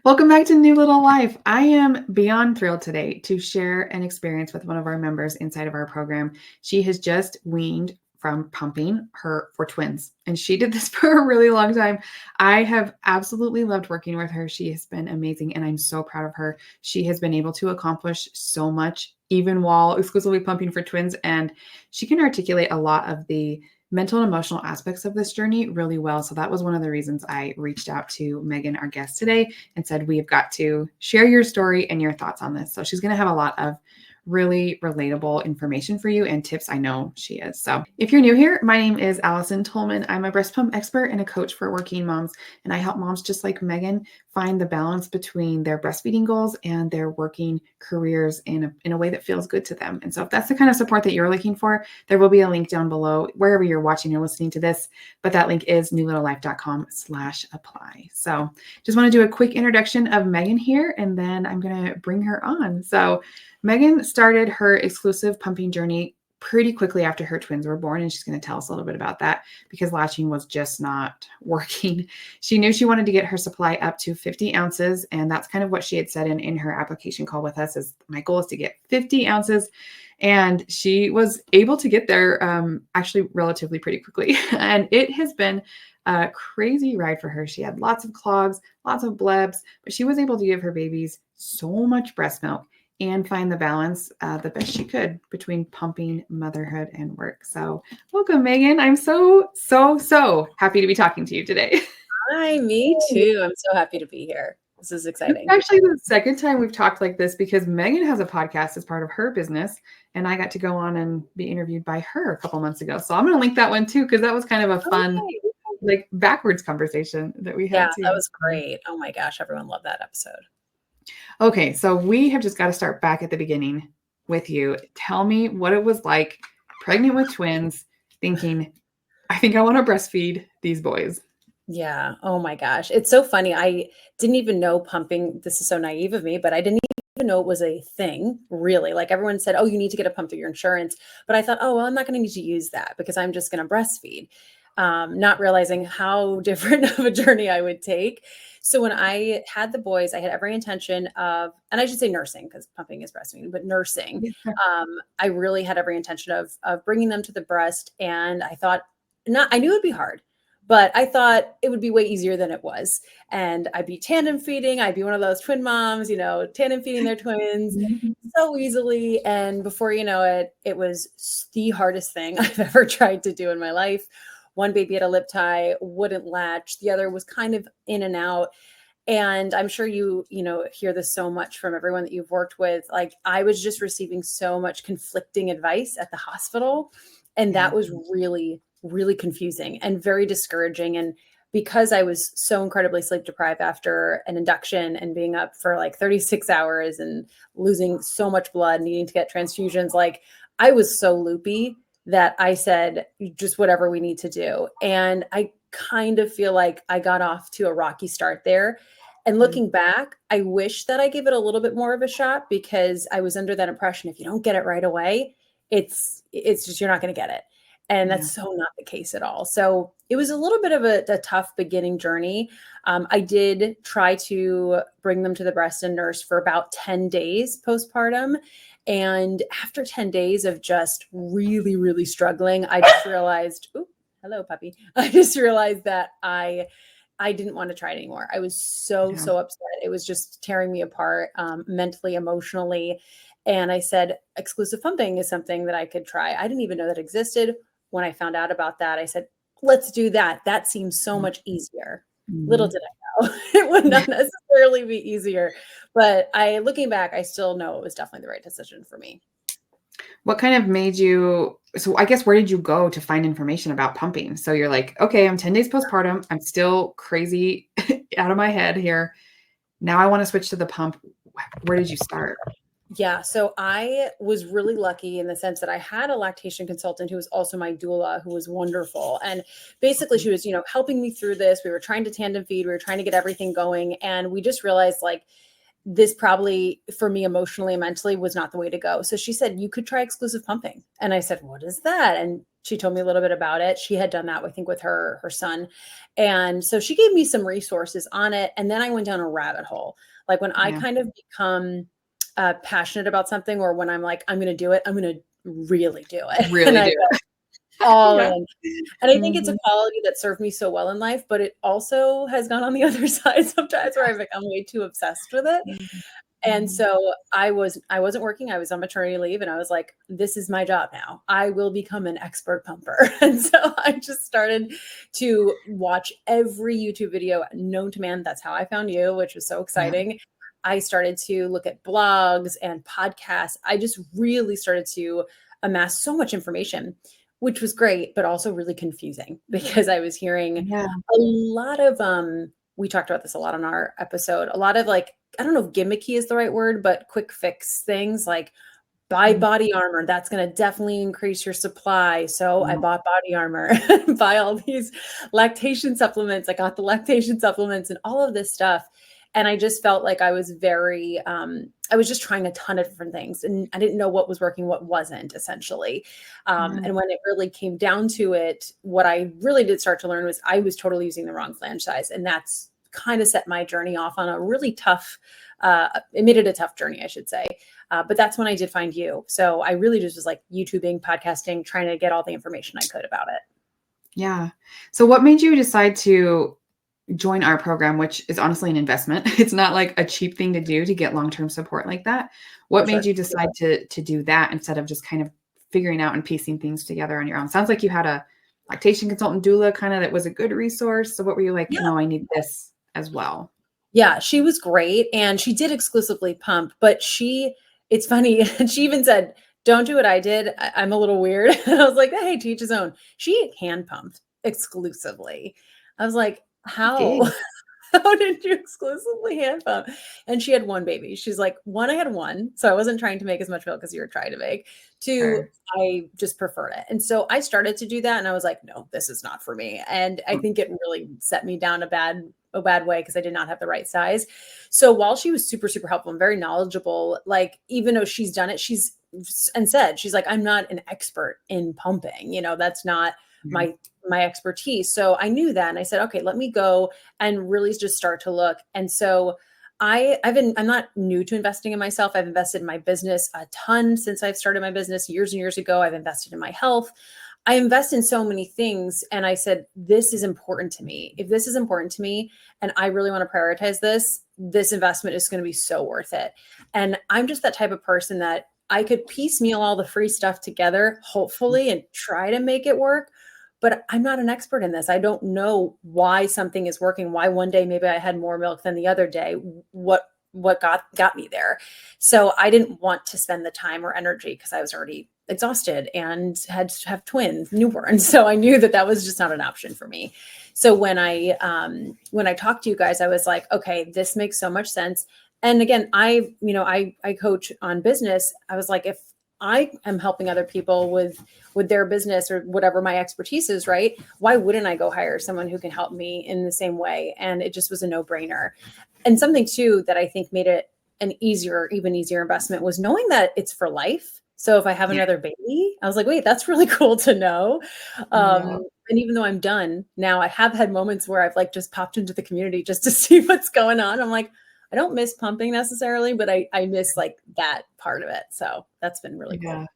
Welcome back to New Little Life. I am beyond thrilled today to share an experience with one of our members inside of our program. She has just weaned from pumping her for twins, and she did this for a really long time. I have absolutely loved working with her. She has been amazing, and I'm so proud of her. She has been able to accomplish so much even while exclusively pumping for twins, and she can articulate a lot of the mental and emotional aspects of this journey really well. So that was one of the reasons I reached out to Megan, our guest today, and said, we have got to share your story and your thoughts on this. So she's going to have a lot of really relatable information for you and tips. I know she is. So if you're new here, my name is Allison Tolman. I'm a breast pump expert and a coach for working moms. And I help moms just like Megan find the balance between their breastfeeding goals and their working careers in a way that feels good to them. And so if that's the kind of support that you're looking for, there will be a link down below wherever you're watching or listening to this. But that link is newlittlelife.com/apply. So just want to do a quick introduction of Megan here, and then I'm going to bring her on. So Megan started her exclusive pumping journey pretty quickly after her twins were born, and she's going to tell us a little bit about that because latching was just not working. She knew she wanted to get her supply up to 50 ounces, and that's kind of what she had said in her application call with us is my goal is to get 50 ounces. And she was able to get there actually relatively pretty quickly. And it has been a crazy ride for her. She had lots of clogs, lots of blebs, but she was able to give her babies so much breast milk and find the balance the best she could between pumping, motherhood, and work. So welcome, Megan. I'm so happy to be talking to you today. Hi, me too. I'm so happy to be here. This is exciting. It's actually the second time we've talked like this because Megan has a podcast as part of her business, and I got to go on and be interviewed by her a couple months ago. So I'm going to link that one too because that was kind of a fun, like backwards conversation that we had too. That was great. Oh my gosh, everyone loved that episode. Okay, so we have just got to start back at the beginning with you. Tell me what it was like pregnant with twins, thinking, I think I want to breastfeed these boys. Yeah. Oh my gosh. It's so funny. I didn't even know pumping. This is so naive of me, but I didn't even know it was a thing, really. Like everyone said, oh, you need to get a pump through your insurance. But I thought, oh, well, I'm not going to need to use that because I'm just going to breastfeed. Not realizing how different of a journey I would take. So when I had the boys, I had every intention of, and I should say nursing because pumping is breastfeeding, but nursing. I really had every intention of bringing them to the breast. And I thought, I knew it'd be hard, but I thought it would be way easier than it was. And I'd be tandem feeding. I'd be one of those twin moms, tandem feeding their twins so easily. And before you know it, it was the hardest thing I've ever tried to do in my life. One baby had a lip tie, wouldn't latch. The other was kind of in and out. And I'm sure you hear this so much from everyone that you've worked with. Like I was just receiving so much conflicting advice at the hospital. And that was really, really confusing and very discouraging. And because I was so incredibly sleep deprived after an induction and being up for like 36 hours and losing so much blood, needing to get transfusions, like I was so loopy that I said, just whatever we need to do. And I kind of feel like I got off to a rocky start there. And looking back, I wish that I gave it a little bit more of a shot because I was under that impression, if you don't get it right away, it's just, you're not going to get it. And that's so not the case at all. So it was a little bit of a tough beginning journey. I did try to bring them to the breast and nurse for about 10 days postpartum. And after 10 days of just really, really struggling, I just realized, ooh, hello, puppy. I just realized that I didn't want to try it anymore. I was so upset. It was just tearing me apart mentally, emotionally. And I said, exclusive pumping is something that I could try. I didn't even know that existed. When I found out about that, I said, let's do that. That seems so much easier. Little did I know it would not necessarily be easier. But looking back, I still know it was definitely the right decision for me. What kind of made you, so I guess, where did you go to find information about pumping? So you're like, okay, I'm 10 days postpartum. I'm still crazy out of my head here. Now I want to switch to the pump. Where did you start? Yeah. So I was really lucky in the sense that I had a lactation consultant who was also my doula, who was wonderful. And basically she was, helping me through this. We were trying to tandem feed. We were trying to get everything going. And we just realized like, this probably for me emotionally and mentally was not the way to go. So she said, you could try exclusive pumping. And I said, what is that? And She told me a little bit about it. She had done that, I think, with her son. And so she gave me some resources on it. And then I went down a rabbit hole. Like when I Yeah. kind of become passionate about something, or when I'm like, I'm going to do it, I'm going to really do it. And Really I do. go all Yeah. in. And I think it's a Mhm. quality that served me so well in life, but it also has gone on the other side sometimes where I've become way too obsessed with it. Mhm. And Mhm. so I wasn't working. I was on maternity leave and I was like, this is my job now. I will become an expert pumper. And so I just started to watch every YouTube video known to man. That's how I found you, which was so Yeah. exciting. I started to look at blogs and podcasts. I just really started to amass so much information, which was great, but also really confusing because I was hearing Yeah. a lot of we talked about this a lot on our episode, a lot of like, I don't know if gimmicky is the right word, but quick fix things like buy Mhm. body armor. That's going to definitely increase your supply. So I Yeah. bought body armor, buy all these lactation supplements. I got the lactation supplements and all of this stuff. And I just felt like I was very, I was just trying a ton of different things and I didn't know what was working, what wasn't essentially. Yeah. And when it really came down to it, what I really did start to learn was I was totally using the wrong flange size. And that's kind of set my journey off on a really tough, it made it a tough journey, I should say. But that's when I did find you. So I really just was like YouTubing, podcasting, trying to get all the information I could about it. Yeah. So what made you decide to join our program, which is honestly an investment? It's not like a cheap thing to do to get long-term support like that. For What made sure. you decide to do that instead of just kind of figuring out and piecing things together on your own? Sounds like you had a lactation consultant doula kind of that was a good resource. So what were you like, Yeah. no, I need this as well? Yeah, she was great and she did exclusively pump, but it's funny, she even said, don't do what I did. I'm a little weird. And I was like, hey, to each his own. She hand pumped exclusively. I was like, how? Gig. How did you exclusively hand pump? And she had one baby. She's like, one, I had one. So I wasn't trying to make as much milk as you were trying to make. Two, Sure. I just preferred it. And so I started to do that and I was like, no, this is not for me. And I think it really set me down a bad way because I did not have the right size. So while she was super, super helpful and very knowledgeable, like even though she's done it, she's like, I'm not an expert in pumping. That's not Mhm. my expertise. So I knew that. And I said, okay, let me go and really just start to look. And so I'm not new to investing in myself. I've invested in my business a ton since I've started my business years and years ago. I've invested in my health. I invest in so many things. And I said, this is important to me. If this is important to me and I really want to prioritize this investment is going to be so worth it. And I'm just that type of person that I could piecemeal all the free stuff together, hopefully, and try to make it work. But I'm not an expert in this. I don't know why something is working, why one day maybe I had more milk than the other day, what got me there. So I didn't want to spend the time or energy because I was already exhausted and had to have twins, newborns. So I knew that was just not an option for me. So when I talked to you guys, I was like, okay, this makes so much sense. And again, I coach on business. I was like, if I am helping other people with their business or whatever my expertise is, right? Why wouldn't I go hire someone who can help me in the same way? And it just was a no-brainer. And something too that I think made it even easier investment was knowing that it's for life. So if I have Yeah. another baby, I was like, wait, that's really cool to know. Yeah. And even though I'm done now, I have had moments where I've like just popped into the community just to see what's going on. I'm like, I don't miss pumping necessarily, but I miss like that part of it. So that's been really cool. Yeah.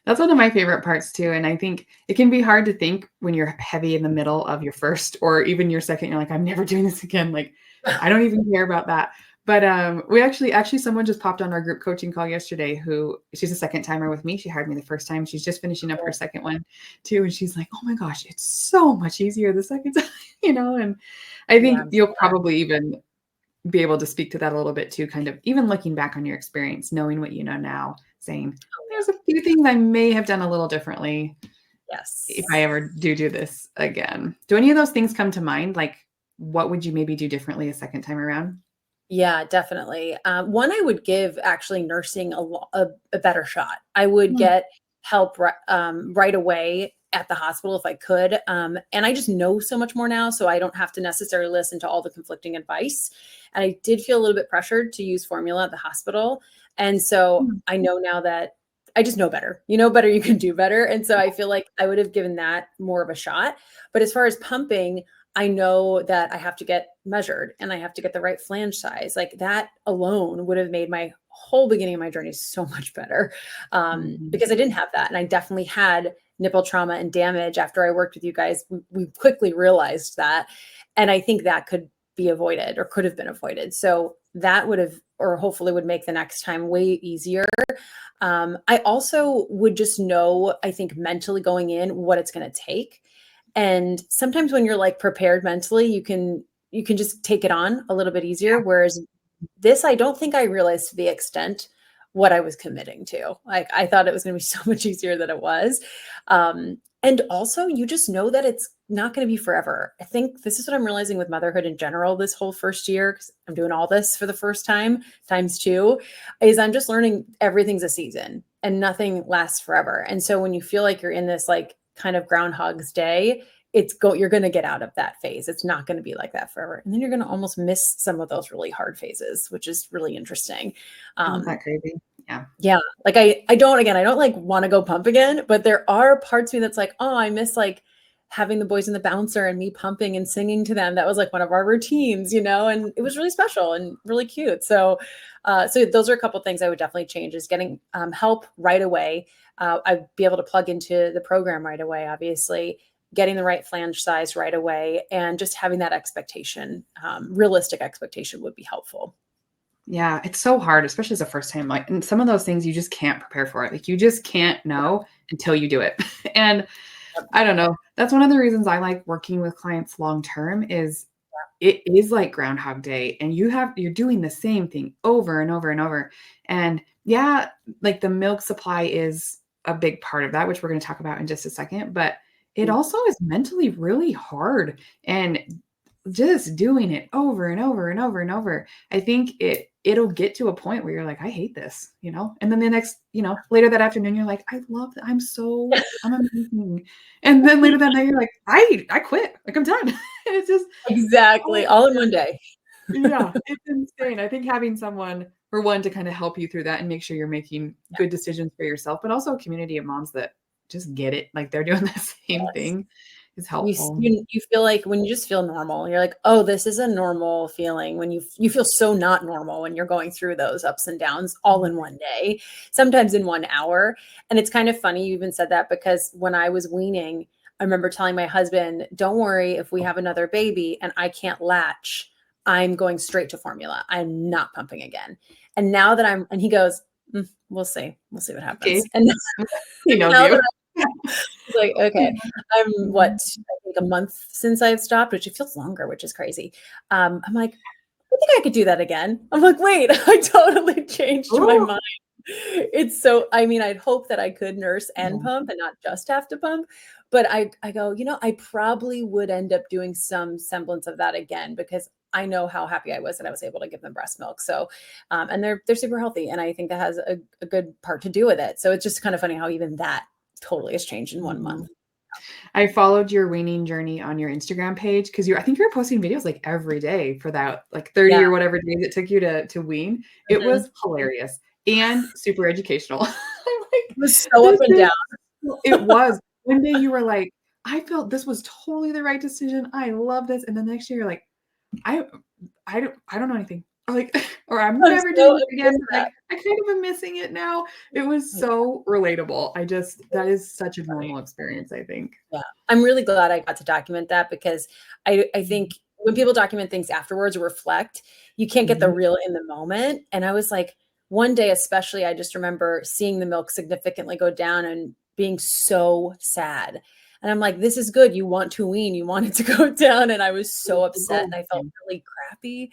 That's one of my favorite parts too. And I think it can be hard to think when you're heavy in the middle of your first or even your second, you're like, I'm never doing this again. Like, I don't even care about that. But we actually someone just popped on our group coaching call yesterday who she's a second timer with me. She hired me the first time. She's just finishing up her second one too. And she's like, oh my gosh, it's so much easier the second time, and I Yeah, think I'm so you'll probably even be able to speak to that a little bit too, kind of even looking back on your experience, knowing what you know now, saying, there's a few things I may have done a little differently if I yes. ever do this again. Do any of those things come to mind? Like, what would you maybe do differently a second time around? Yeah, definitely. One, I would give actually nursing a better shot. I would Mm. get help right away at the hospital if I could. And I just know so much more now, so I don't have to necessarily listen to all the conflicting advice. And I did feel a little bit pressured to use formula at the hospital. And so Mm. I know now that I just know better. You know better, you can do better. And so I feel like I would have given that more of a shot. But as far as pumping, I know that I have to get measured and I have to get the right flange size. Like that alone would have made my whole beginning of my journey so much better, Mhm. because I didn't have that. And I definitely had nipple trauma and damage after I worked with you guys. We quickly realized that. And I think that could be avoided or could have been avoided. So that would have, or hopefully would make the next time way easier. I also would just know, I think mentally going in what it's going to take. And sometimes when you're like prepared mentally, you can just take it on a little bit easier. Whereas this, I don't think I realized to the extent what I was committing to. Like I thought it was going to be so much easier than it was. And also you just know that it's not going to be forever. I think this is what I'm realizing with motherhood in general this whole first year, because I'm doing all this for the first time, times two, is I'm just learning everything's a season and nothing lasts forever. And so when you feel like you're in this like kind of Groundhog's Day, you're going to get out of that phase. It's not going to be like that forever. And then you're going to almost miss some of those really hard phases, which is really interesting. Isn't Um, that crazy? Yeah. yeah, like I don't, again, I don't like want to go pump again, but there are parts of me that's like, oh, I miss like having the boys in the bouncer and me pumping and singing to them. That was like one of our routines, and it was really special and really cute. So those are a couple of things I would definitely change, is getting help right away. I'd be able to plug into the program right away, obviously, getting the right flange size right away, and just having that expectation, realistic expectation would be helpful. Yeah, it's so hard, especially as a first time. Like, and some of those things you just can't prepare for it. Like, you just can't know until you do it. And I don't know. That's one of the reasons I like working with clients long term is it is like Groundhog Day, and you're doing the same thing over and over and over. And yeah, like the milk supply is a big part of that, which we're going to talk about in just a second, but it also is mentally really hard. And just doing it over and over and over and over, I think it'll get to a point where you're like, I hate this, and then the next, later that afternoon, you're like, I love that. I'm amazing. And then later that night, you're like, I quit. Like, I'm done. And it's just, Exactly. oh, All in one day. yeah, it's insane. I think having someone, for one, to kind of help you through that and make sure you're making good decisions for yourself, but also a community of moms that just get it, like they're doing the same Yes. thing, is You helpful. you feel like when you just feel normal, you're like, "Oh, this is a normal feeling." When you feel so not normal when you're going through those ups and downs all in one day, sometimes in 1 hour. And it's kind of funny you even said that, because when I was weaning, I remember telling my husband, "Don't worry if we have another baby and I can't latch, I'm going straight to formula. I'm not pumping again." And now that and he goes, we'll see. We'll see what Okay. happens." And He knows now you. that it's like, okay, I'm Mhm. I think a month since I've stopped, which it feels longer, which is crazy. I'm like, I think I could do that again. I'm like, wait, I totally changed my Ooh. mind. It's so, I mean, I'd hope that I could nurse and Yeah. pump and not just have to pump. But I go, I probably would end up doing some semblance of that again, because I know how happy I was that I was able to give them breast milk. So, and they're super healthy. And I think that has a good part to do with it. So it's just kind of funny how even that totally has changed in 1 month. Mhm. I followed your weaning journey on your Instagram page because I think you were posting videos like every day for that like 30 Yeah. or whatever days it took you to wean. It Mhm. was hilarious and super educational. I'm like, It was so up this and is down. it was. One day you were like, I felt this was totally the right decision. I love this. And then the next year you're like, I I don't know anything. Or like, or I'm I'm never so doing this again. amazed But that. like, I kind of am missing it now. It was Yeah, so relatable. That is such a funny. normal experience, I think. Yeah. I'm really glad I got to document that, because I think Mhm. when people document things afterwards or reflect, you can't get the Mhm. real in the moment. And I was like, one day especially, I just remember seeing the milk significantly go down and being so sad. And I'm like, this is good. You want to wean, you want it to go down. And I was so It's the upset goal. and I felt really crappy.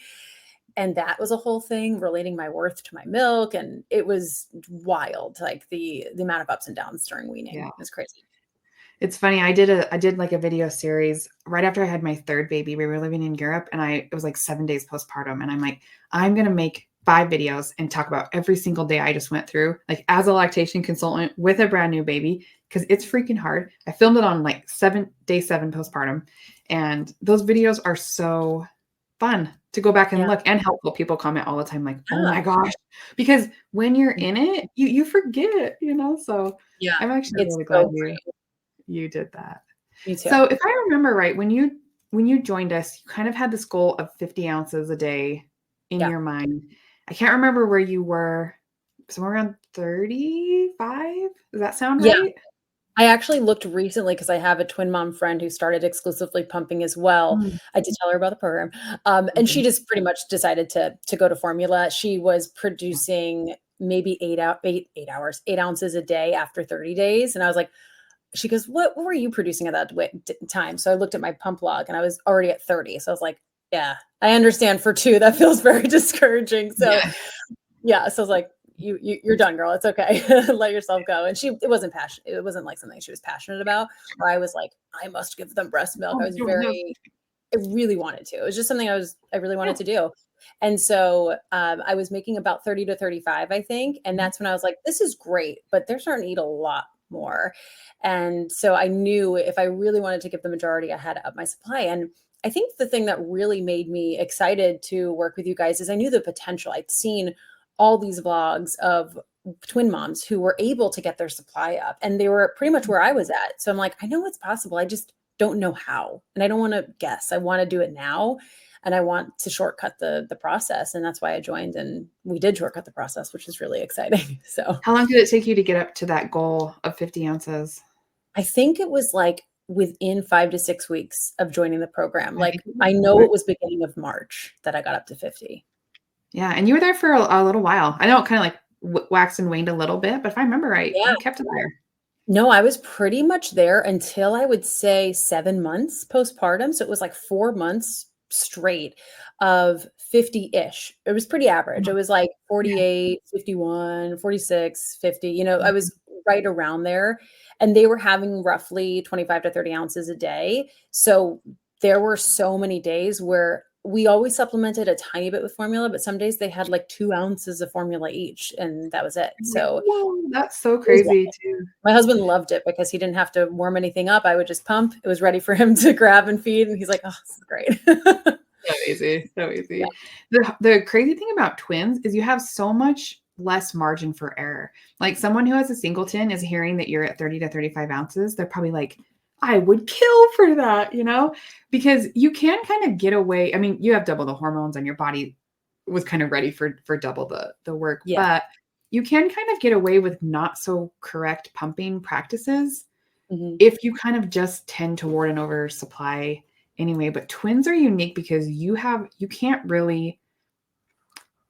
And that was a whole thing, relating my worth to my milk. And it was wild. Like the amount of ups and downs during weaning Yeah. was crazy. It's funny. I did like a video series right after I had my third baby. We were living in Europe and it was like 7 days postpartum. And I'm like, I'm gonna make 5 videos and talk about every single day I just went through, like as a lactation consultant with a brand new baby, because it's freaking hard. I filmed it on like day 7 postpartum. And those videos are so fun. to go back and Yeah. look, and helpful people comment all the time like, "Oh my Yeah. gosh." Because when you're in it, you forget, so Yeah. I'm actually It's really glad so great. you did that. Me too. So if I remember right, when you joined us, you kind of had this goal of 50 ounces a day in Yeah. your mind. I can't remember where you were, somewhere around 35? Does that sound Yeah. right? I actually looked recently because I have a twin mom friend who started exclusively pumping as well. Mm, I did tell her about the program, and she okay. just pretty much decided to go to formula. She was Yeah. producing maybe 8 hours, 8 ounces a day after 30 days, and I was like, she goes, what were you producing at that time? So I looked at my pump log, and I was already at 30. So I was like, yeah, I understand for two that feels very discouraging. So Yeah. yeah, so I was like, you're done, girl. It's okay. Let yourself go. And it wasn't passion. It wasn't like something she was passionate about, or I was like, I must give them breast milk. Oh, no. I really wanted to. It was just something I really Yeah. wanted to do. And so I was making about 30 to 35, I think. And Mhm. that's when I was like, this is great, but they're starting to eat a lot more. And so I knew if I really wanted to give the majority, I had to up my supply. And I think the thing that really made me excited to work with you guys is I knew the potential. I'd seen all these vlogs of twin moms who were able to get their supply up, and they were pretty much where I was at. So I'm like, I know it's possible. I just don't know how. And I don't want to guess. I want to do it now. And I want to shortcut the process. And that's why I joined, and we did shortcut the process, which is really exciting. So How long did it take you to get up to that goal of 50 ounces? I think it was like within 5 to 6 weeks of joining the program. I think Like it was I know quick. it was beginning of March that I got up to 50. Yeah, and you were there for a little while. I know it kinda, like, waxed and waned a little bit, but if I remember right, Yeah. you kept it there. No, I was pretty much there until I would say 7 months postpartum, so it was like 4 months straight of 50-ish. It was pretty average. Mhm. It was like Yeah. 48, 51, 46, 50. I Mhm. was right around there, and they were having roughly 25 to 30 ounces a day, so there were so many days where we always supplemented a tiny bit with formula, but some days they had like 2 ounces of formula each, and that was it. I'm like, So "Whoa, that's so it was crazy too." my husband loved it because he didn't have to warm anything up. I would just pump. It was ready for him to grab and feed, and he's like, "Oh, this is great." So easy, so Yeah, easy. The crazy thing about twins is you have so much less margin for error. Like, someone who has a singleton is hearing that you're at 30 to 35 ounces, they're probably like, "I would kill for that," because you can kind of get away. I mean, you have double the hormones and your body was kind of ready for double the work, yeah, but you can kind of get away with not so correct pumping practices mhm, if you kind of just tend toward an oversupply anyway. But twins are unique because you can't really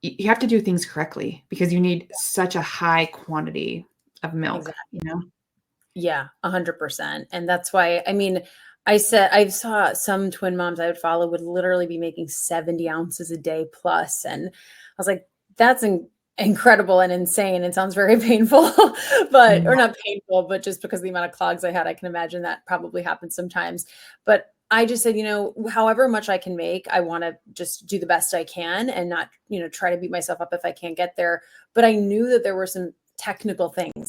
you have to do things correctly because you need such a high quantity of milk, exactly. you know? Yeah, 100%, and that's why I mean, I saw some twin moms I would follow would literally be making 70 ounces a day plus, and I was like, "That's incredible and insane." It sounds very painful, but or Yeah. not painful, but just because of the amount of clogs I had, I can imagine that probably happens sometimes. But I just said, however much I can make, I wanna just do the best I can and not, try to beat myself up if I can't get there. But I knew that there were some technical things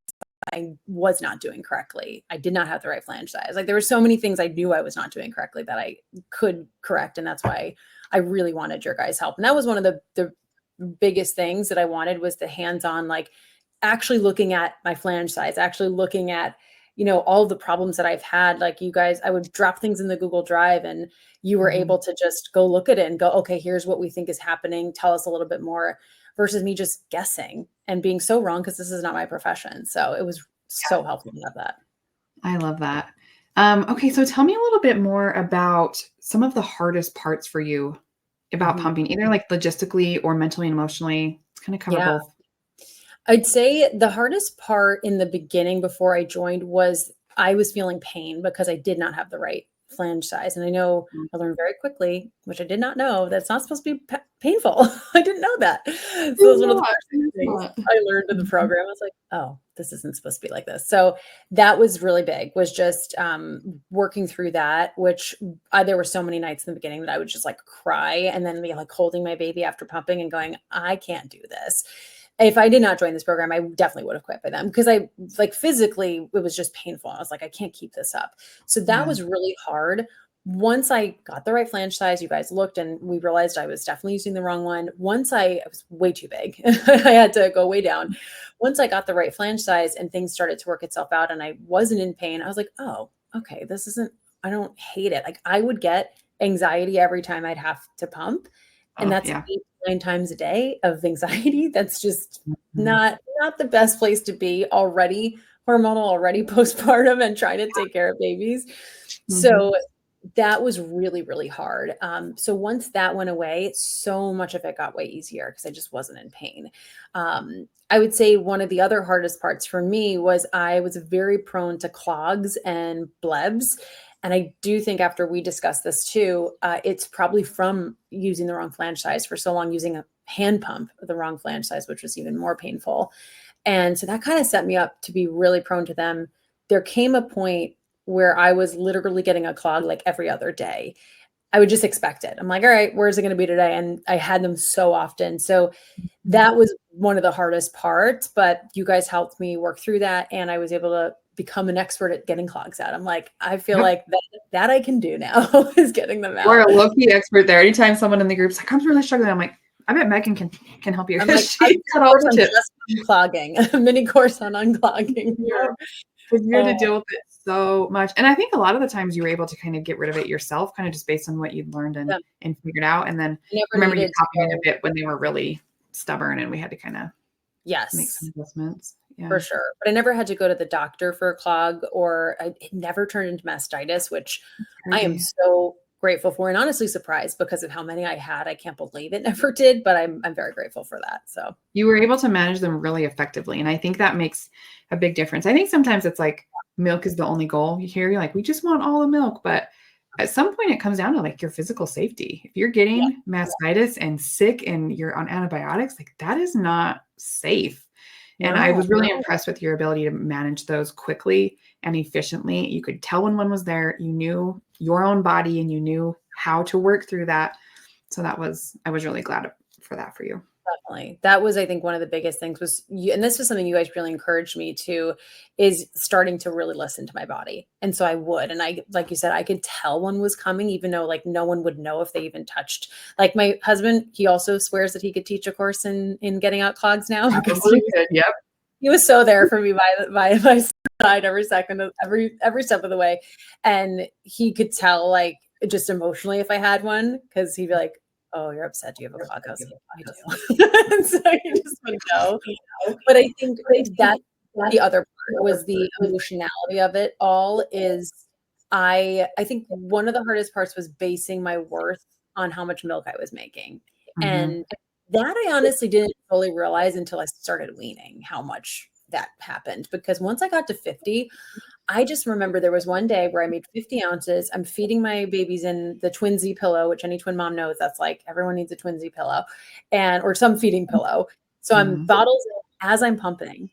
I was not doing correctly. I did not have the right flange size. Like there were so many things I knew I was not doing correctly that I could correct. And that's why I really wanted your guys' help. And that was one of the biggest things that I wanted was the hands-on, like actually looking at my flange size, actually looking at, all the problems that I've had. Like you guys, I would drop things in the Google Drive and you were able Mhm. to just go look at it and go, okay, here's what we think is happening. Tell us a little bit more versus me just guessing and being so wrong because this is not my profession. So it was so helpful to have that. I love that. Okay, so tell me a little bit more about some of the hardest parts for you about Mhm. pumping, either like logistically or mentally and emotionally. Let's kind of cover Yeah. both. I'd say the hardest part in the beginning before I joined was I was feeling pain because I did not have the right flange size. And I know Mm. I learned very quickly, which I did not know, that's not supposed to be painful. I didn't know that. So it It's was one of the not, first it's things not. I learned in the Mhm. program. I was like, oh, this isn't supposed to be like this. So that was really big, was just working through that, which there were so many nights in the beginning that I would just like cry and then be like holding my baby after pumping and going, I can't do this. If I did not join this program, I definitely would have quit by then because I like physically, it was just painful. I was like, I can't keep this up. So that Yeah. was really hard. once I got the right flange size, you guys looked and we realized I was definitely using the wrong one. Once I was way too big, I had to go way down. Once I got the right flange size and things started to work itself out and I wasn't in pain, I was like, oh, okay, this isn't, I don't hate it. Like I would get anxiety every time I'd have to pump. And Oh, that's yeah. 8, 9 times a day of anxiety. That's just Mhm. not the best place to be already hormonal, already postpartum and trying to take care of babies. Mhm. So that was really, really hard. So once that went away, so much of it got way easier because I just wasn't in pain. I would say one of the other hardest parts for me was I was very prone to clogs and blebs. And I do think after we discussed this too, it's probably from using the wrong flange size for so long, using a hand pump, the wrong flange size, which was even more painful. And so that kind of set me up to be really prone to them. There came a point where I was literally getting a clog like every other day. I would just expect it. I'm like, all right, where's it going to be today? And I had them so often. So Mhm. that was one of the hardest parts, but you guys helped me work through that. And I was able to become an expert at getting clogs out. I'm like, I feel Yep. like that I can do now is getting them We're out. a low-key expert there. Anytime someone in the group's like, "I'm really struggling," I'm like, "I bet Megan can help you." I'm like, I'm She's got all course the on tips. just unclogging, a mini course on unclogging Yeah, here. 'cause you had to Oh, deal with it so much, and I think a lot of the times you were able to kind of get rid of it yourself, kind of just based on what you'd learned yeah. and figured out, and then I never remember you needed to popping in a go. bit when they were really stubborn and we had to kinda make some Yes. adjustments. For Yeah. sure, but I never had to go to the doctor for a clog or it never turned into mastitis, which That's I am crazy. so grateful for and honestly surprised because of how many I had. I can't believe it never did, but I'm very grateful for that. So, You were able to manage them really effectively, and I think that makes a big difference. I think sometimes it's like milk is the only goal. You hear, you're like, "We just want all the milk," but at some point it comes down to, like, your physical safety. If you're yeah, getting mastitis and sick and you're on antibiotics, like, that is not safe, and I no, was really impressed with your ability to manage those quickly and efficiently. You could tell when one was there, you knew your own body, and you knew how to work through that, so that was I was really glad for that for you. definitely. That was, I think, one of the biggest things was you, and this was something you guys really encouraged me to, is starting to really listen to my body. And so I would, and I, like you said, I could tell one was coming, even though like no one would know if they even touched. Like my husband, he also swears that he could teach a course in getting out clogs now because Probably could, yep. he was so there for me by my side every second of every step of the way. And he could tell like just emotionally if I had one, because he'd be like, oh, you're upset. Do you have a clog? I was like, I do. And so he just would go. But I think that the other part was the emotionality of it all is I think one of the hardest parts was basing my worth on how much milk I was making. Mhm. And that I honestly didn't fully realize until I started weaning how much that happened. Because once I got to 50, I just remember there was one day where I made 50 ounces. I'm feeding my babies in the Twinsy pillow, which any twin mom knows that's like everyone needs a Twinsy pillow and or some feeding pillow. So I'm Mhm. bottles in as I'm pumping.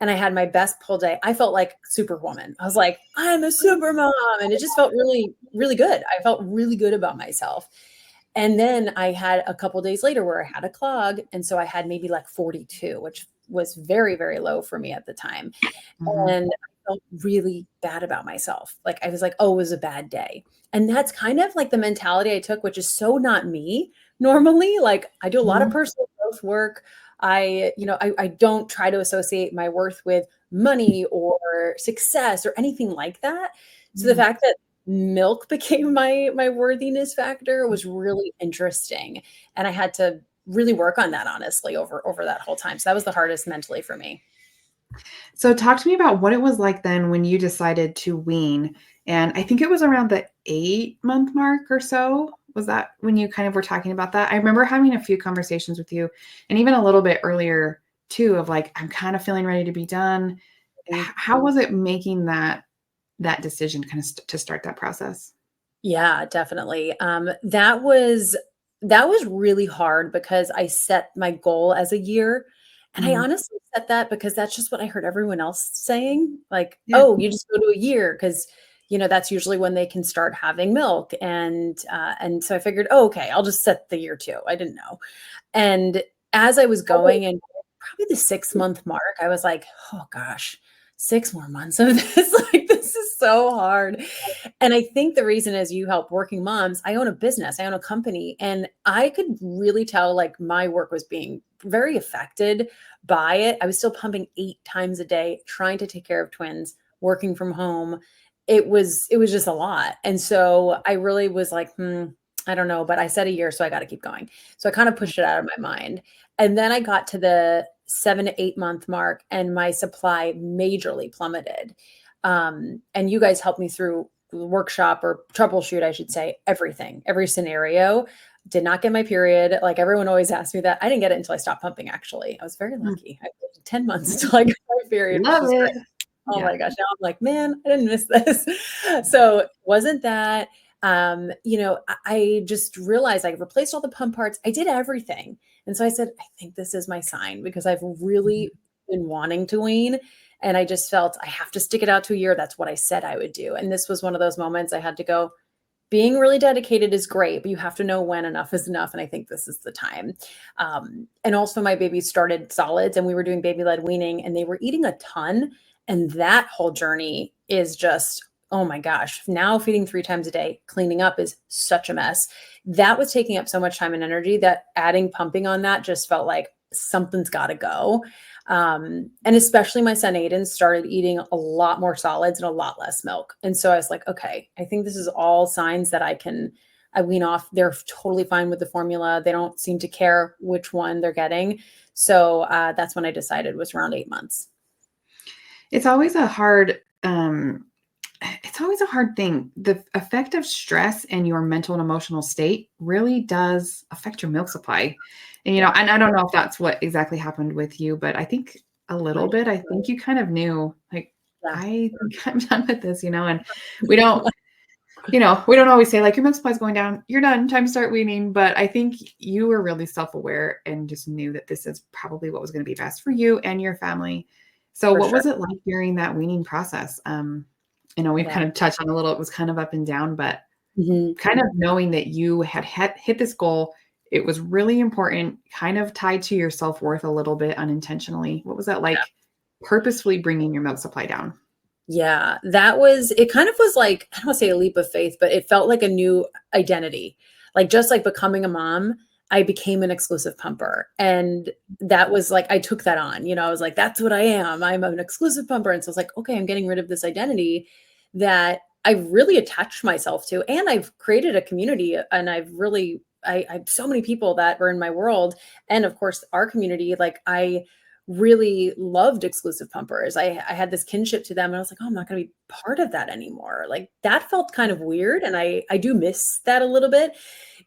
And I had my best pull day. I felt like superwoman. I was like, I'm a super mom. And it just felt really, really good. I felt really good about myself. And then I had a couple days later where I had a clog. And so I had maybe like 42, which was very, very low for me at the time. Mhm. And I felt really bad about myself. Like I was like, oh, it was a bad day. And that's kind of like the mentality I took, which is so not me normally. Like I do a lot of Mhm. personal growth work. I don't try to associate my worth with money or success or anything like that. So the Yeah. fact that milk became my worthiness factor was really interesting. And I had to really work on that honestly over that whole time. So that was the hardest mentally for me. So talk to me about what it was like then when you decided to wean, and I think it was around the 8-month mark or so? Was that when you kind of were talking about that? I remember having a few conversations with you and even a little bit earlier too of like, "I'm kind of feeling ready to be done." How was it making that decision kind of to start that process? Yeah, definitely. That was really hard because I set my goal as a year. And I Mhm. honestly set that because that's just what I heard everyone else saying. Like, Yeah. oh, you just go to a year because that's usually when they can start having milk. And so I figured, oh, okay, I'll just set the year too. I didn't know. And as I was going and probably the 6-month mark, I was like, oh gosh, 6 more months of this. Like this this is so hard. And I think the reason is you help working moms. I own a business, I own a company, and I could really tell like my work was being very affected by it. I was still pumping 8 times a day, trying to take care of twins, working from home. It was just a lot. And so I really was like, I don't know, but I said a year, so I got to keep going. So I kind of pushed it out of my mind. And then I got to the 7 to 8 month mark and my supply majorly plummeted. And you guys helped me through the workshop or troubleshoot, I should say, everything, every scenario. Did not get my period. Like everyone always asks me that. I didn't get it until I stopped pumping, actually. I was very lucky. I waited 10 months till I got my period, which Love was great. it. Oh Yeah. my gosh. Now I'm like, man, I didn't miss this. So wasn't that, I just realized I replaced all the pump parts. I did everything. And so I said, I think this is my sign because I've really been wanting to wean. And I just felt I have to stick it out to a year. That's what I said I would do. And this was one of those moments I had to go, being really dedicated is great, but you have to know when enough is enough. And I think this is the time. And also my babies started solids and we were doing baby-led weaning and they were eating a ton. And that whole journey is just, oh my gosh, now feeding 3 times a day, cleaning up is such a mess. That was taking up so much time and energy that adding pumping on that just felt like something's got to go. And especially my son Aiden started eating a lot more solids and a lot less milk. And so I was like, okay, I think this is all signs that I wean off. They're totally fine with the formula. They don't seem to care which one they're getting. So that's when I decided was around 8 months. It's always a hard, it's always a hard thing. The effect of stress and your mental and emotional state really does affect your milk supply. And, Yeah. and I don't know if that's what exactly happened with you, but I think a little Right. bit, I think you kind of knew, like, Yeah. I think I'm done with this, and we don't, we don't always say like your milk supply is going down, you're done, time to start weaning. But I think you were really self-aware and just knew that this is probably what was going to be best for you and your family. So For what sure. was it like during that weaning process? We've Yeah. kind of touched on a little, it was kind of up and down, but Mhm. kind of knowing that you had hit this goal, it was really important, kind of tied to your self-worth a little bit unintentionally. What was that like purposefully bringing your milk supply down? Yeah, it kind of was like, I don't want to say a leap of faith, but it felt like a new identity. Like just like becoming a mom, I became an exclusive pumper. And that was like, I took that on, I was like, that's what I am. I'm an exclusive pumper. And so I was like, okay, I'm getting rid of this identity that I really attached myself to. And I've created a community and I have so many people that were in my world. And of course, our community, like I really loved exclusive pumpers. I had this kinship to them and I was like, oh, I'm not going to be part of that anymore. Like that felt kind of weird. And I do miss that a little bit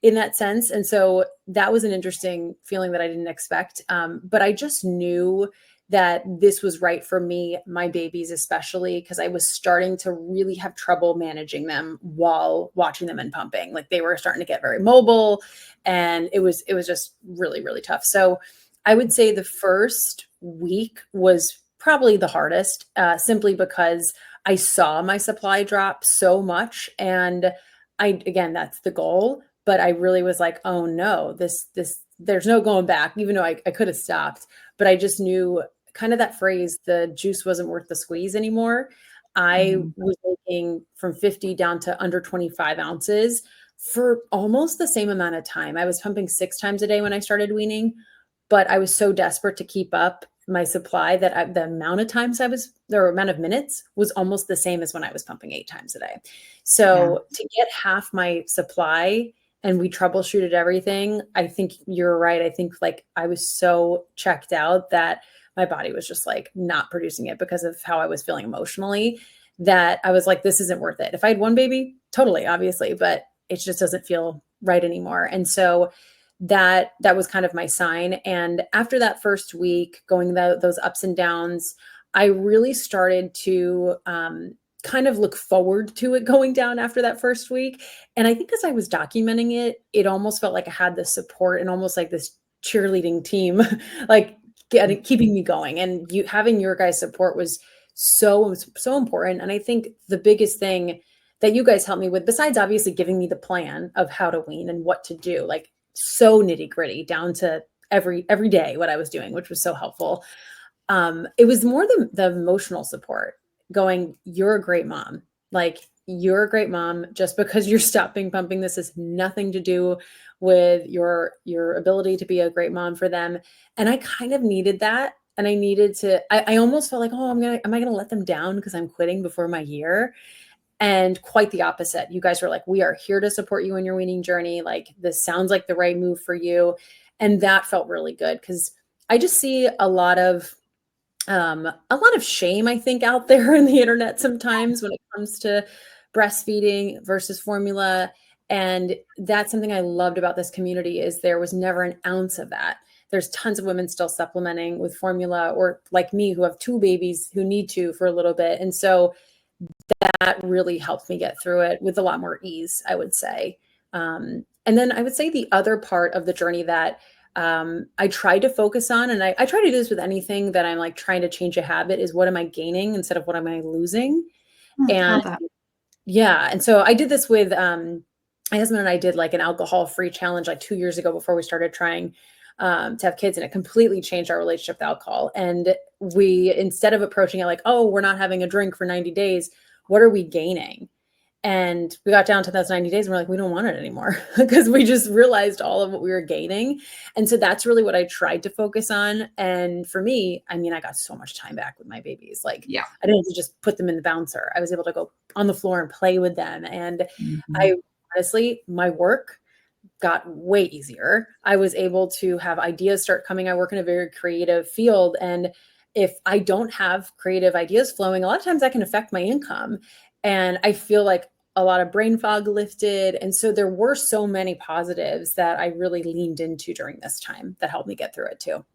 in that sense. And so that was an interesting feeling that I didn't expect. But I just knew that this was right for me, my babies, especially because I was starting to really have trouble managing them while watching them and pumping. Like they were starting to get very mobile and it was just really, really tough. So I would say the first week was probably the hardest, simply because I saw my supply drop so much. And again, that's the goal. But I really was like, oh no, there's no going back, even though I could have stopped. But I just knew kind of that phrase, the juice wasn't worth the squeeze anymore. I Mhm. was making from 50 down to under 25 ounces for almost the same amount of time. I was pumping 6 times a day when I started weaning, but I was so desperate to keep up my supply that the amount of times the amount of minutes was almost the same as when I was pumping 8 times a day. Yeah. So to get half my supply and we troubleshooted everything, I think you're right. I think like I was so checked out that my body was just like not producing it because of how I was feeling emotionally, that I was like, this isn't worth it. If I had one baby, totally, obviously, but it just doesn't feel right anymore. And so that was kind of my sign. And after that first week, going those ups and downs, I really started to kind of look forward to it going down after that first week. And I think as I was documenting it, it almost felt like I had the support and almost like this cheerleading team, like keeping me going. And you having your guys' support was so important. And I think the biggest thing that you guys helped me with, besides obviously giving me the plan of how to wean and what to do, like so nitty gritty down to every day what I was doing, which was so helpful. It was more the emotional support. going, you're a great mom. Like, you're a great mom just because you're stopping pumping. This has nothing to do with your ability to be a great mom for them. And I kind of needed that. And I needed to, I almost felt like, oh, am I gonna let them down because I'm quitting before my year? And quite the opposite. You guys were like, we are here to support you in your weaning journey. Like, this sounds like the right move for you. And that felt really good, because I just see a lot of shame, I think, out there in the internet sometimes when it comes to breastfeeding versus formula. And that's something I loved about this community, is there was never an ounce of that. There's tons of women still supplementing with formula, or like me, who have two babies who need to for a little bit. And so that really helped me get through it with a lot more ease, I would say. And then I would say the other part of the journey that I tried to focus on, and I try to do this with anything that I'm like trying to change a habit, is what am I gaining instead of what am I losing? I And love that. yeah, and so I did this with my husband and I did like an alcohol-free challenge like 2 years ago before we started trying to have kids, and it completely changed our relationship with alcohol. And we, instead of approaching it like, oh, we're not having a drink for 90 days, what are we gaining? And we got down to those 90 days and we're like, we don't want it anymore, because we just realized all of what we were gaining. And so that's really what I tried to focus on. And for me, I mean, I got so much time back with my babies. Like, Yeah. I didn't have to just put them in the bouncer. I was able to go on the floor and play with them. And Mhm. I honestly, my work got way easier. I was able to have ideas start coming. I work in a very creative field. And if I don't have creative ideas flowing, a lot of times that can affect my income. And I feel like a lot of brain fog lifted. And so there were so many positives that I really leaned into during this time that helped me get through it too.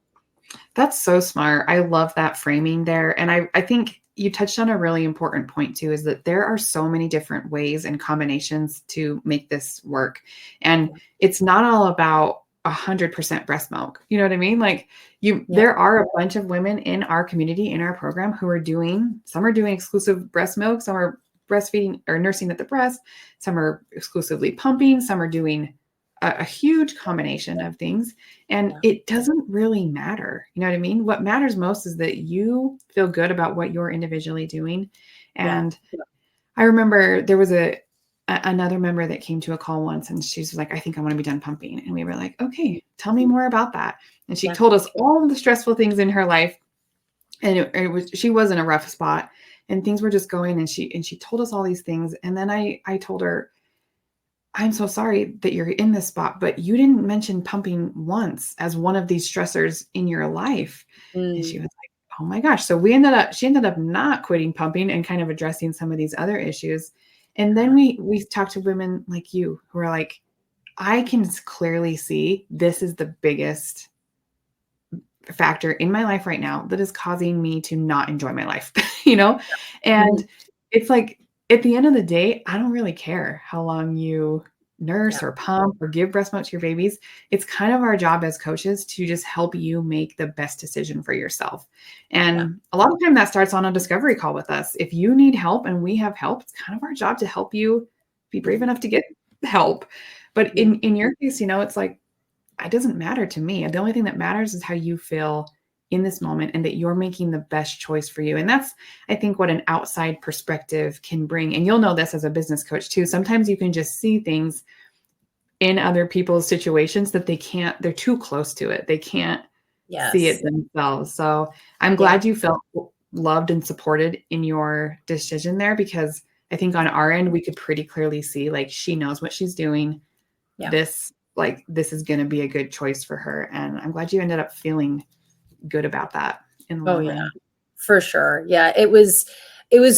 That's so smart. I love that framing there. And I think you touched on a really important point too, is that there are so many different ways and combinations to make this work. And it's not all about 100% breast milk. You know what I mean? Like Yeah. there are a bunch of women in our community, in our program, who are some are doing exclusive breast milk, some are breastfeeding or nursing at the breast, some are exclusively pumping, some are doing a huge combination of things. And Yeah. it doesn't really matter. You know what I mean? What matters most is that you feel good about what you're individually doing. Yeah. And I remember there was another member that came to a call once, and she's like, I think I want to be done pumping. And we were like, okay, tell me more about that. And she Yeah. told us all the stressful things in her life. And she was in a rough spot, and things were just going, and she told us all these things. And then I told her, I'm so sorry that you're in this spot, but you didn't mention pumping once as one of these stressors in your life. And she Mm. was like, oh my gosh. So she ended up not quitting pumping and kind of addressing some of these other issues. And then we talked to women like you who are like, I can clearly see this is the biggest factor in my life right now that is causing me to not enjoy my life, you know? Mhm. And it's like, at the end of the day, I don't really care how long you Yeah. nurse or pump or give breast milk to your babies. It's kind of our job as coaches to just help you make the best decision for yourself. Yeah. And a lot of time that starts on a discovery call with us. If you need help and we have help, it's kind of our job to help you be brave enough to get help. But Yeah. in your case, it's like, it doesn't matter to me. The only thing that matters is how you feel in this moment, and that you're making the best choice for you. And that's, I think, what an outside perspective can bring. And you'll know this as a business coach too. Sometimes you can just see things in other people's situations that they're too close to it. They can't see Yes. it themselves. So I'm Yeah. glad you felt loved and supported in your decision there, because I think on our end, we could pretty clearly see, like, she knows what she's doing. Yeah. This is going to be a good choice for her. And I'm glad you ended up feeling good about that in the Oh long yeah, run. for sure. Yeah, it was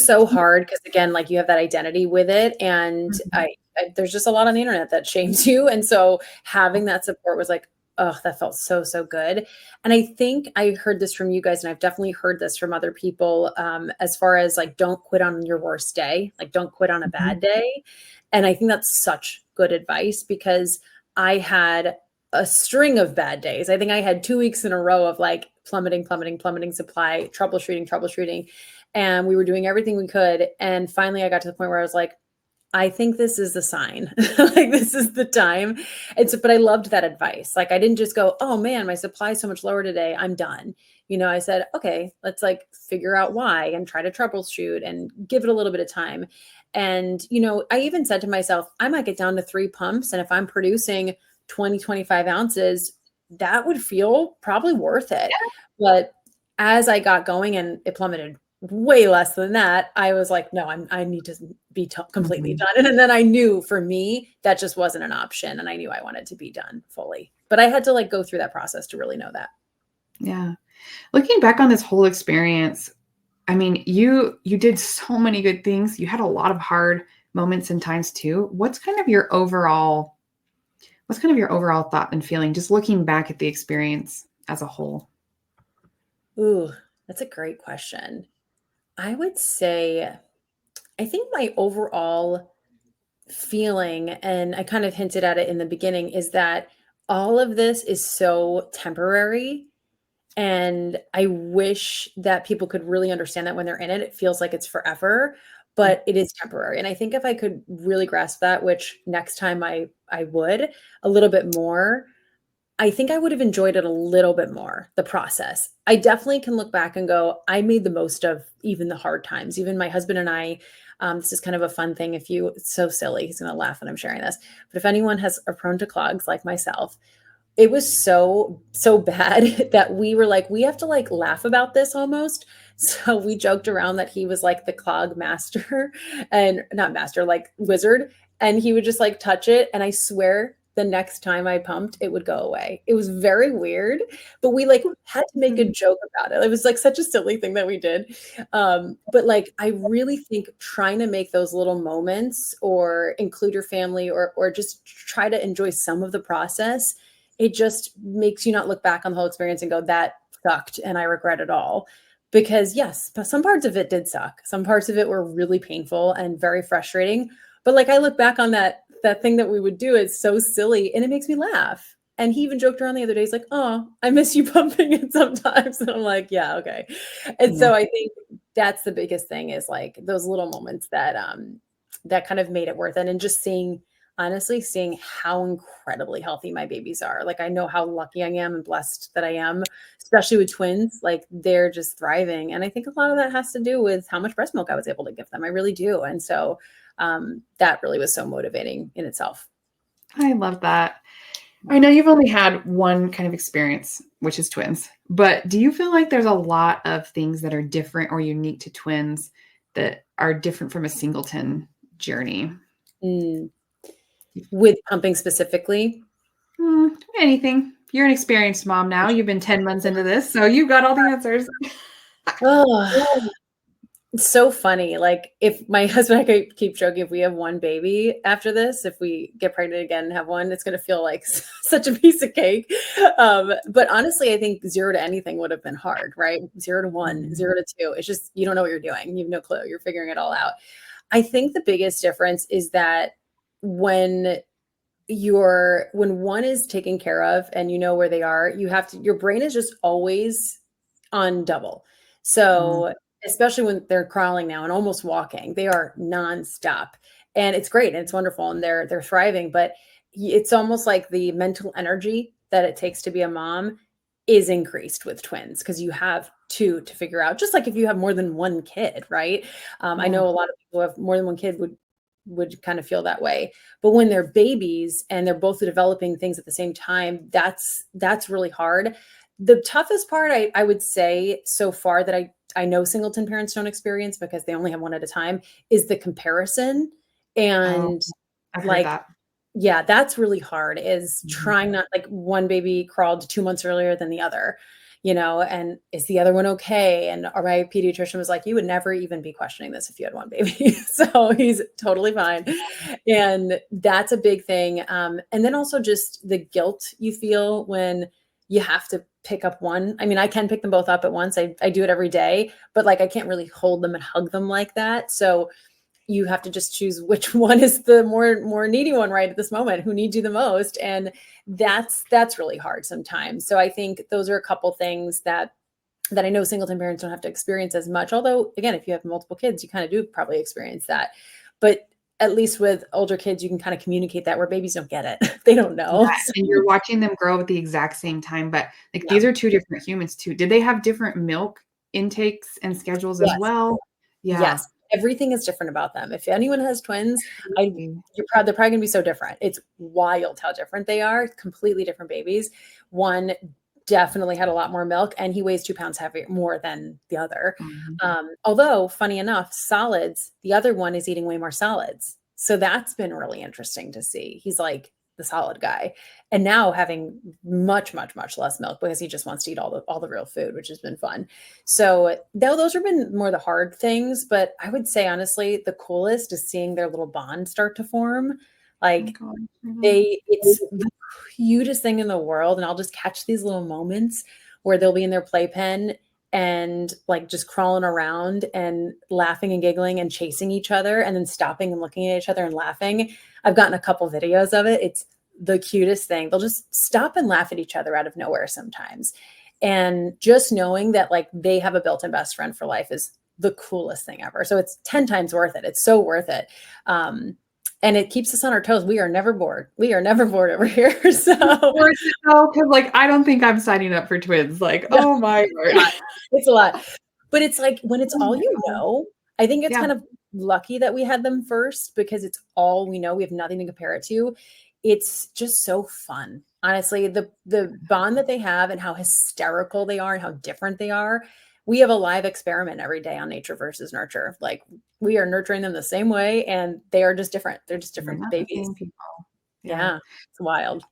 so hard because, again, like, you have that identity with it, and Mhm. there's just a lot on the internet that shames you, and so having that support was like, oh, that felt so so good. And I think I heard this from you guys, and I've definitely heard this from other people, as far as like, don't quit on your worst day, like don't quit on a Mhm. bad day. And I think that's such good advice, because I had a string of bad days. I think I had 2 weeks in a row of like plummeting supply, troubleshooting. And we were doing everything we could. And finally I got to the point where I was like, I think this is the sign. Like this is the time. But I loved that advice. Like I didn't just go, oh man, my supply is so much lower today. I'm done. I said, okay, let's like figure out why and try to troubleshoot and give it a little bit of time. And, I even said to myself, I might get down to 3 pumps. And if I'm producing 20, 25 ounces, that would feel probably worth it. But as I got going and it plummeted way less than that, I was like, no, I need to be completely Mhm. done. And then I knew for me, that just wasn't an option. And I knew I wanted to be done fully, but I had to like go through that process to really know that. Yeah. Looking back on this whole experience, I mean, you did so many good things. You had a lot of hard moments and times too. What's kind of your overall thought and feeling just looking back at the experience as a whole? Ooh, that's a great question. I would say, I think my overall feeling, and I kind of hinted at it in the beginning, is that all of this is so temporary. And I wish that people could really understand that when they're in it, it feels like it's forever, but it is temporary. And I think if I could really grasp that, which next time I would a little bit more, I think I would have enjoyed it a little bit more, the process. I definitely can look back and go, I made the most of even the hard times. Even my husband and I, this is kind of a fun thing. It's so silly, he's going to laugh when I'm sharing this. But if anyone are prone to clogs like myself, it was so bad that we were like, we have to like laugh about this almost. So we joked around that he was like the clog master and not master, like wizard. And he would just like touch it. And I swear the next time I pumped, it would go away. It was very weird, but we like had to make a Mhm. joke about it. It was like such a silly thing that we did. But like, I really think trying to make those little moments or include your family or just try to enjoy some of the process, it just makes you not look back on the whole experience and go, that sucked and I regret it all. Because yes, some parts of it did suck. Some parts of it were really painful and very frustrating. But like I look back on that thing that we would do, it's so silly and it makes me laugh. And he even joked around the other day. He's like, "Oh, I miss you pumping it sometimes." And I'm like, "Yeah, okay." And Yeah. so I think that's the biggest thing is like those little moments that kind of made it worth it. And just honestly seeing how incredibly healthy my babies are. Like I know how lucky I am and blessed that I am, especially with twins. Like they're just thriving. And I think a lot of that has to do with how much breast milk I was able to give them. I really do. And so that really was so motivating in itself. I love that. I know you've only had one kind of experience, which is twins, but do you feel like there's a lot of things that are different or unique to twins that are different from a singleton journey? Mm. With pumping specifically. Anything. You're an experienced mom now. You've been 10 months into this, so you've got all the answers. Oh, it's so funny. Like if my husband and I keep joking, if we have one baby after this, if we get pregnant again and have one, it's going to feel like such a piece of cake. But honestly, I think 0 to anything would have been hard, right? 0 to 1, Mhm. 0 to 2. It's just, you don't know what you're doing. You have no clue. You're figuring it all out. I think the biggest difference is that when when one is taken care of and you know where they are, your brain is just always on double. Mm. So, especially when they're crawling now and almost walking, they are nonstop. And it's great and it's wonderful and they're thriving, but it's almost like the mental energy that it takes to be a mom is increased with twins because you have two to figure out. Just like if you have more than one kid, right? I Yeah. know a lot of people who have more than one kid would kind of feel that way. But when they're babies and they're both developing things at the same time, that's really hard. The toughest part I would say so far that I know singleton parents don't experience because they only have one at a time is the comparison. Oh, And I've heard like, that. yeah, that's really hard is Mhm. trying not like one baby crawled 2 months earlier than the other, and is the other one okay? And my pediatrician was like, you would never even be questioning this if you had one baby. So he's totally fine. And that's a big thing. And then also just the guilt you feel when you have to pick up one. I mean, I can pick them both up at once. I do it every day, but like I can't really hold them and hug them like that. So you have to just choose which one is the more needy one right at this moment, who needs you the most. And that's really hard sometimes. So I think those are a couple things that I know singleton parents don't have to experience as much. Although again, if you have multiple kids, you kind of do probably experience that. But at least with older kids, you can kind of communicate that, where babies don't get it. They don't know. Yeah, So, and you're watching them grow at the exact same time, but, like, yeah. these are 2 different humans too. Did they have different milk intakes and schedules as Yes. well? Yeah. Yes. Everything is different about them. If anyone has twins, I Really? they're probably gonna be so different. It's wild how different they are, completely different babies. One definitely had a lot more milk, and he weighs 2 pounds heavier more than the other. Mhm. Although, funny enough, solids, the other one is eating way more solids. So that's been really interesting to see. He's like the solid guy. And now having much, much, much less milk because he just wants to eat all the real food, which has been fun. So though those have been more the hard things, but I would say honestly, the coolest is seeing their little bond start to form. Oh my Like gosh, I know. it's the cutest thing in the world, and I'll just catch these little moments where they'll be in their playpen and like just crawling around and laughing and giggling and chasing each other and then stopping and looking at each other and laughing. I've gotten a couple videos of it. It's the cutest thing. They'll just stop and laugh at each other out of nowhere sometimes. And just knowing that like they have a built-in best friend for life is the coolest thing ever. So it's 10 times worth it. It's so worth it. And it keeps us on our toes. We are never bored. We are never bored over here. So Worth it though, 'cause, like, I don't think I'm signing up for twins, like, no, oh my it's word. a lot. It's a lot. But it's like when it's Oh all my you god. know, I think it's Yeah, kind of lucky that we had them first because it's all we know. We have nothing to compare it to. It's just so fun. Honestly, the bond that they have and how hysterical they are and how different they are. We have a live experiment every day on nature versus nurture. Like we are nurturing them the same way and they are just different. They're just they're different not the babies. same people. Yeah. Yeah. It's wild.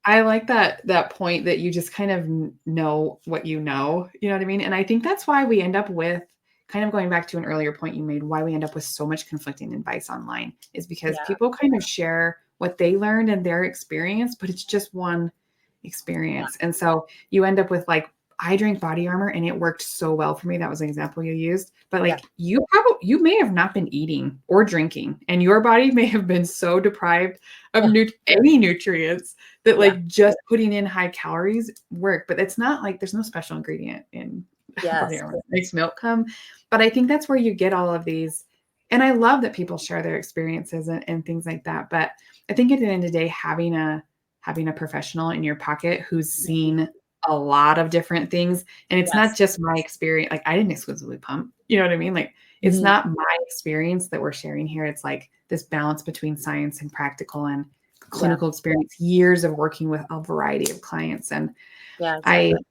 I like that point that you just kind of know what you know what I mean? And I think that's why we end up with kind of going back to an earlier point you made, why we end up with so much conflicting advice online is because Yeah. people kind of share what they learned and their experience, but it's just one Yeah. experience. And so you end up with like, I drank body armor and it worked so well for me. That was an example you used. But Yeah. like you may have not been eating or drinking, and your body may have been so deprived of Yeah. any nutrients that Yeah. like just putting in high calories work. But it's not like there's no special ingredient in body Yes. armor that makes milk come. But I think that's where you get all of these. And I love that people share their experiences and things like that. But I think at the end of the day, having a professional in your pocket who's seen a lot of different things. And it's not Yes. just my experience. Like I didn't exclusively pump. You know what I mean? Like it's Mhm. not my experience that we're sharing here. It's like this balance between science and practical and Yeah. clinical experience, years of working with a variety of clients. And Yeah, I exactly.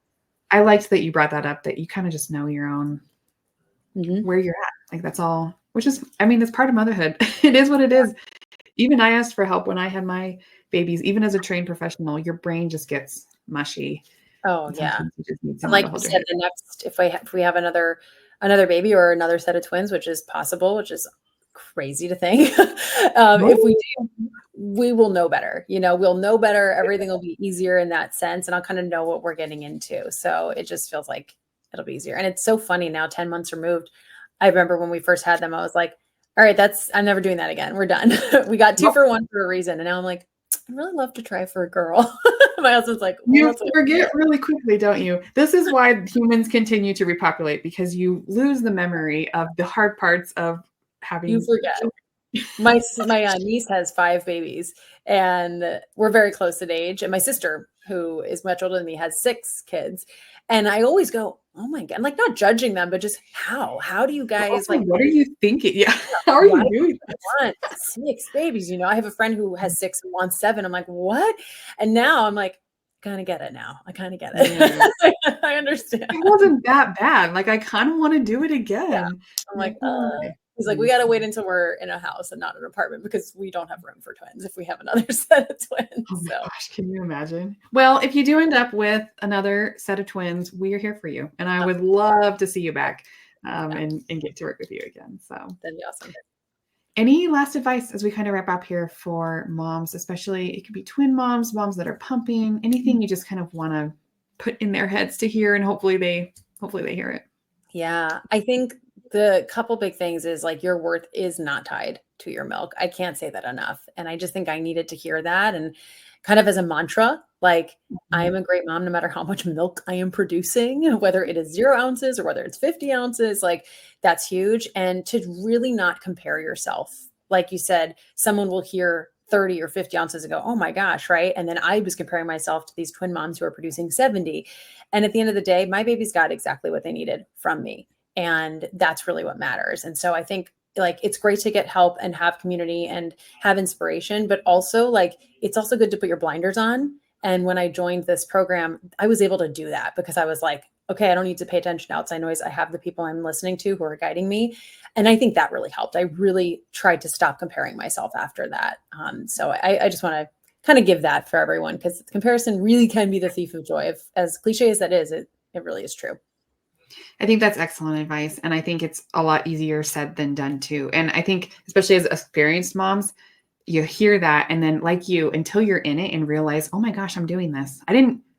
I liked that you brought that up, that you kind of just know your own Mhm. where you're at. Like that's all, which is, I mean, it's part of motherhood. It is what it is. Even I asked for help when I had my babies, even as a trained professional, your brain just gets mushy. Oh, And yeah. sometimes you just need And someone like to you hold your said, hand. if we have another baby or another set of twins, which is possible, which is crazy to think, if we do, we will know better. You know, we'll know better. Everything will be easier in that sense, and I'll kind of know what we're getting into. So it just feels like it'll be easier. And it's so funny now, 10 months removed. I remember when we first had them, I was like, all right, I'm never doing that again. We're done. We got two Nope. for one for a reason. And now I'm like, I'd really love to try for a girl. My husband's like, well, You let's wait. forget really quickly, don't you? This is why humans continue to repopulate, because you lose the memory of the hard parts of You having forget. children. My niece has 5 babies, and we're very close in age. And my sister, who is much older than me, has 6 kids. And I always go, "Oh my god!" I'm like not judging them, but just how? How do you But guys also, like? what are you thinking? Yeah. How are Why you do doing you this? want 6 babies? You know, I have a friend who has 6 and wants 7. I'm like, what? And now I'm like, kind of get it now. I kind of get Yeah. it. I understand. It wasn't that bad. Like, I kinda wanna do it Yeah. again. I'm I'm like, like, "Why?" he's like, we got to wait until we're in a house and not an apartment because we don't have room for twins if we have another set of twins. Oh my So, gosh, can you imagine? Well, if you do end up with another set of twins, we are here for you, and I um, would love to see you back, yeah, and get to work with you again. So, that'd be awesome. any last advice as we kind of wrap up here for moms, especially it could be twin moms, moms that are pumping, anything you just kind of wanna put in their heads to hear, and hopefully they hear it. Yeah, I think the couple big things is like your worth is not tied to your milk. I can't say that enough. And I just think I needed to hear that and kind of as a mantra, like I Mhm. am a great mom no matter how much milk I am producing, whether it is 0 ounces or whether it's 50 ounces, like that's huge. And to really not compare yourself like you said, someone will hear 30 or 50 ounces and go, oh my gosh, right? And then I was comparing myself to these twin moms who are producing 70. And at the end of the day, my babies got exactly what they needed from me. And that's really what matters. And so I think like it's great to get help and have community and have inspiration, but also like it's also good to put your blinders on. And when I joined this program, I was able to do that because I was like, okay, I don't need to pay attention to outside noise. I have the people I'm listening to who are guiding me. And I think that really helped. I really tried to stop comparing myself after that. So I just want to kind of give that for everyone because comparison really can be the thief of joy. If, as cliche as that is, it really is true. I think that's excellent advice. And I think it's a lot easier said than done too. And I think, especially as experienced moms, you hear that. And then like you, until you're in it and realize, oh my gosh, I'm doing this.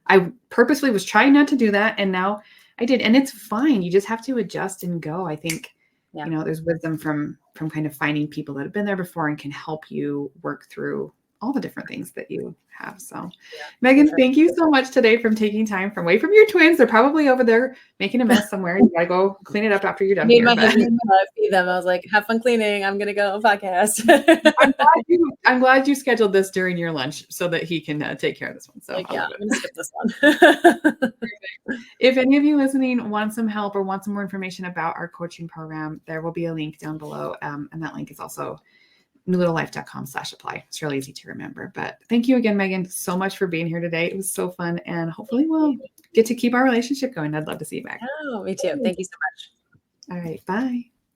I purposely was trying not to do that. And now I did. And it's fine. You just have to adjust and go. I think, there's wisdom from kind of finding people that have been there before and can help you work through all the different things that you have. So Megan, thank you so much today from taking time from away from your twins. They're probably over there making a mess somewhere. You gotta go clean it up after you're done. Made my husband feed them. I was like, have fun cleaning. I'm going to go on podcast. I'm glad you scheduled this during your lunch so that he can take care of this one. So like, yeah, I'm going to skip this one. If any of you listening want some help or want some more information about our coaching program, there will be a link down below. And that link is also newlittlelife.com/apply. It's really easy to remember. But thank you again, Megan, so much for being here today. It was so fun. And hopefully we'll get to keep our relationship going. I'd love to see you back. Oh, me too. Thank you so much. All right. Bye.